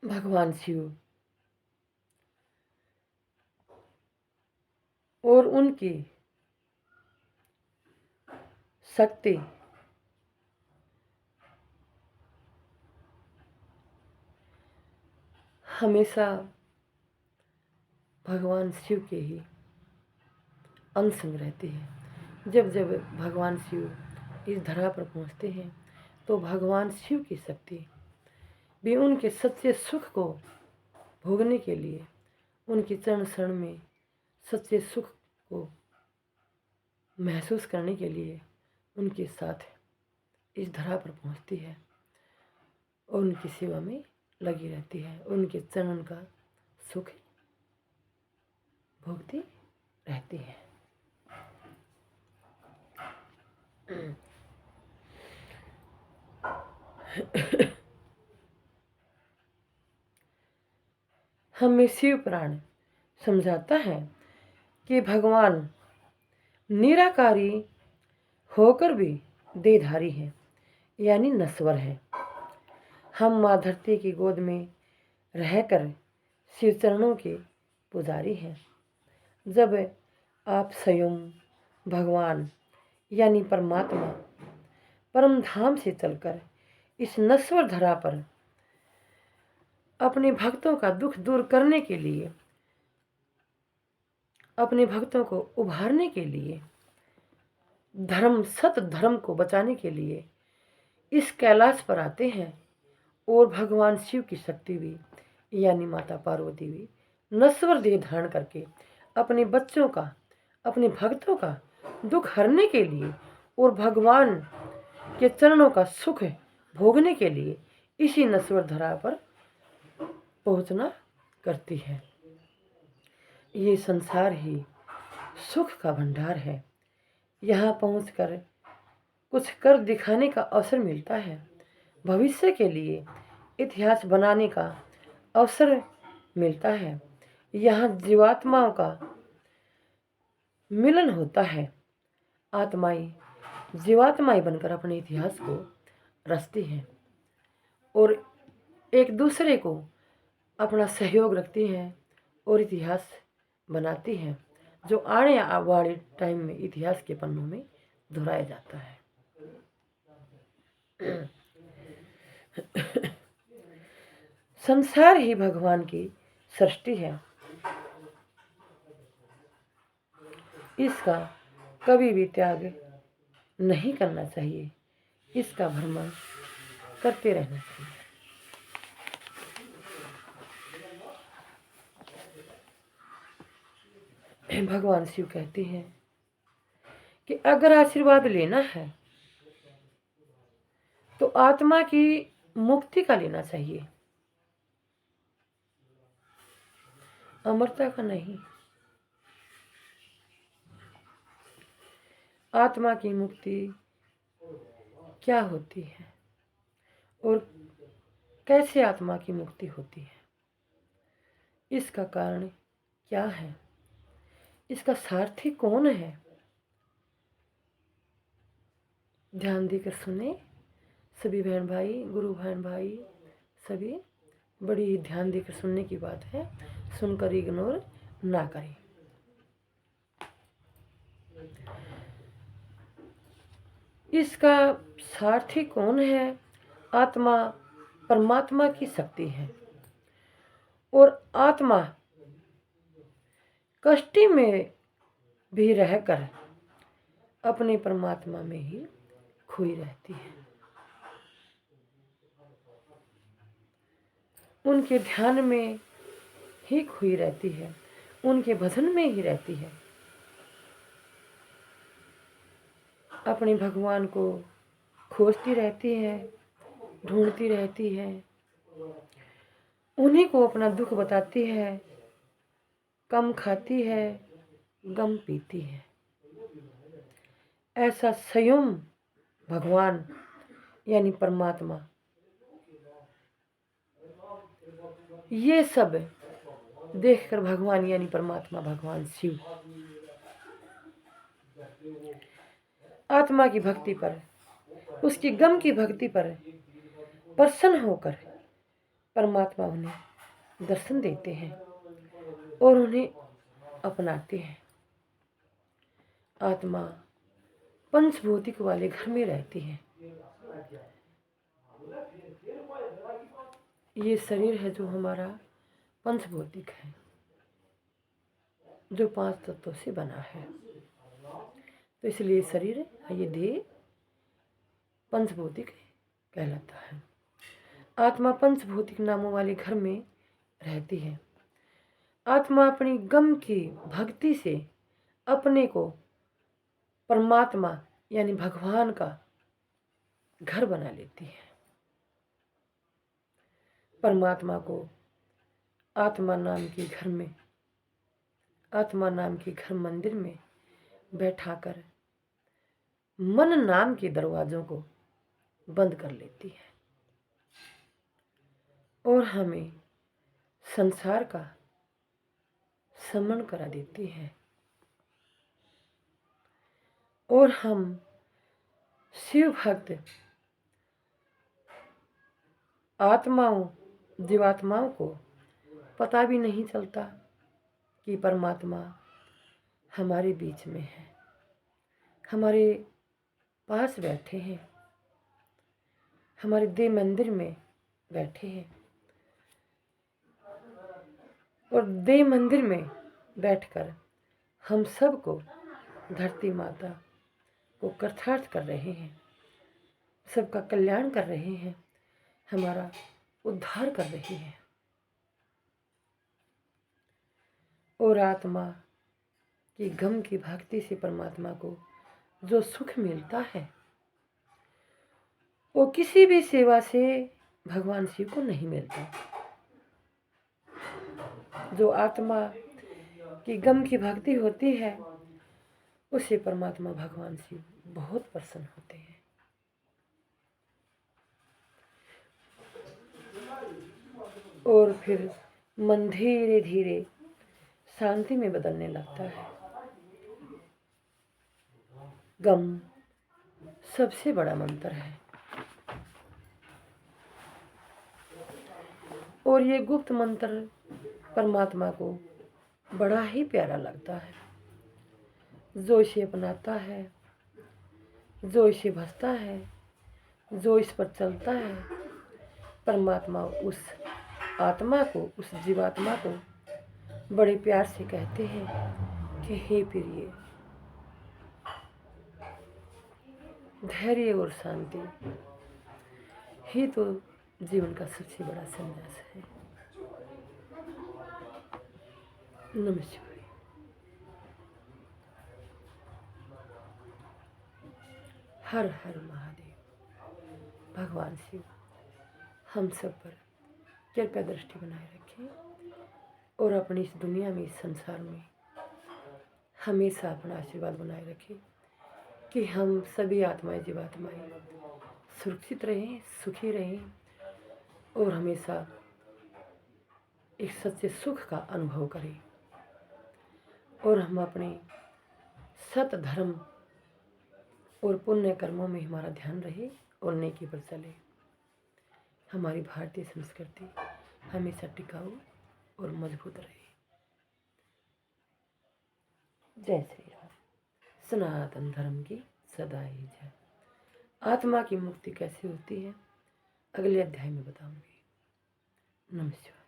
भगवान शिव और उनकी शक्ति हमेशा भगवान शिव के ही अंश में रहती है। जब जब भगवान शिव इस धरा पर पहुँचते हैं तो भगवान शिव की शक्ति भी उनके सच्चे सुख को भोगने के लिए, उनके चरण शरण में सच्चे सुख को महसूस करने के लिए उनके साथ इस धरा पर पहुँचती है और उनकी सेवा में लगी रहती है। उनके चरण का सुख भोगती रहती है। हमें शिव पुराण समझाता है कि भगवान निराकारी होकर भी देहधारी हैं, यानी नश्वर है। हम माँ धरती की गोद में रहकर शिव चरणों के पुजारी हैं। जब आप स्वयं भगवान यानी परमात्मा परम धाम से चलकर इस नश्वर धरा पर अपने भक्तों का दुख दूर करने के लिए, अपने भक्तों को उभारने के लिए, धर्म सत धर्म को बचाने के लिए इस कैलाश पर आते हैं और भगवान शिव की शक्ति भी यानी माता पार्वती भी नश्वर देह धारण करके अपने बच्चों का, अपने भक्तों का दुख हरने के लिए और भगवान के चरणों का सुख भोगने के लिए इसी नश्वर धरा पर पहुंचना करती है। ये संसार ही सुख का भंडार है। यहाँ पहुंचकर कुछ कर दिखाने का अवसर मिलता है। भविष्य के लिए इतिहास बनाने का अवसर मिलता है। यहाँ जीवात्माओं का मिलन होता है। आत्माएं जीवात्माएं बनकर अपने इतिहास को रचती हैं और एक दूसरे को अपना सहयोग रखती हैं और इतिहास बनाती हैं, जो आने वाले टाइम में इतिहास के पन्नों में दोहराया जाता है। संसार ही भगवान की सृष्टि है। इसका कभी भी त्याग नहीं करना चाहिए। इसका भ्रमण करते रहना चाहिए। भगवान शिव कहते हैं कि अगर आशीर्वाद लेना है तो आत्मा की मुक्ति का लेना चाहिए, अमरता का नहीं। आत्मा की मुक्ति क्या होती है और कैसे आत्मा की मुक्ति होती है, इसका कारण क्या है, इसका सारथी कौन है, ध्यान देकर सुने सभी बहन भाई, गुरु बहन भाई सभी। बड़ी ही ध्यान देकर सुनने की बात है, सुनकर इग्नोर ना करें। इसका सारथी कौन है? आत्मा परमात्मा की शक्ति है और आत्मा कष्टि में भी रहकर अपने परमात्मा में ही खोई रहती है। उनके ध्यान में ही खोई रहती है, उनके भजन में ही रहती है। अपने भगवान को खोजती रहती है, ढूंढती रहती है, उन्हीं को अपना दुख बताती है, कम खाती है, गम पीती है। ऐसा स्वयं भगवान यानी परमात्मा ये सब देखकर भगवान यानी परमात्मा भगवान शिव आत्मा की भक्ति पर, उसकी गम की भक्ति पर प्रसन्न होकर परमात्मा उन्हें दर्शन देते हैं और उन्हें अपनाते हैं। आत्मा पंचभौतिक वाले घर में रहती है। ये शरीर है जो हमारा पंचभौतिक है, जो 5 तत्वों से बना है। तो इसलिए शरीर ये देह पंचभौतिक कहलाता है। आत्मा पंचभौतिक नामों वाले घर में रहती है। आत्मा अपनी गम की भक्ति से अपने को परमात्मा यानी भगवान का घर बना लेती है। परमात्मा को आत्मा नाम के घर में, आत्मा नाम के घर मंदिर में बैठाकर मन नाम के दरवाजों को बंद कर लेती है और हमें संसार का स्मरण करा देती है और हम शिव भक्त आत्माओं, जीवात्माओं को पता भी नहीं चलता कि परमात्मा हमारे बीच में है, हमारे पास बैठे हैं, हमारे देह मंदिर में बैठे हैं। और देह मंदिर में बैठकर हम सबको, धरती माता को कृतार्थ कर रहे हैं, सबका कल्याण कर रहे हैं, हमारा उद्धार कर रहे हैं। और आत्मा की गम की भक्ति से परमात्मा को जो सुख मिलता है वो किसी भी सेवा से भगवान शिव को नहीं मिलता। जो आत्मा की गम की भक्ति होती है उससे परमात्मा भगवान शिव बहुत प्रसन्न होते हैं। और फिर मन धीरे धीरे शांति में बदलने लगता है। गम सबसे बड़ा मंत्र है और ये गुप्त मंत्र परमात्मा को बड़ा ही प्यारा लगता है। जो इसे अपनाता है, जो इसे भजता है, जो इस पर चलता है, परमात्मा उस आत्मा को, उस जीवात्मा को बड़े प्यार से कहते हैं कि हे प्रिय, धैर्य और शांति ही तो जीवन का सबसे बड़ा संन्यास है। नमस्कार। हर हर महादेव। भगवान शिव हम सब पर कृपया दृष्टि बनाए रखें और अपनी इस दुनिया में, इस संसार में हमेशा अपना आशीर्वाद बनाए रखें कि हम सभी आत्माएं, जीवात्माएं सुरक्षित रहें, सुखी रहें और हमेशा एक सच्चे सुख का अनुभव करें और हम अपने सत धर्म और पुण्य कर्मों में हमारा ध्यान रहे और नेकी पर चले। हमारी भारतीय संस्कृति हमेशा टिकाऊ और मजबूत रहे। जय श्री राम। सनातन धर्म की सदा ही जय। आत्मा की मुक्ति कैसे होती है अगले अध्याय में बताऊंगी। नमस्कार।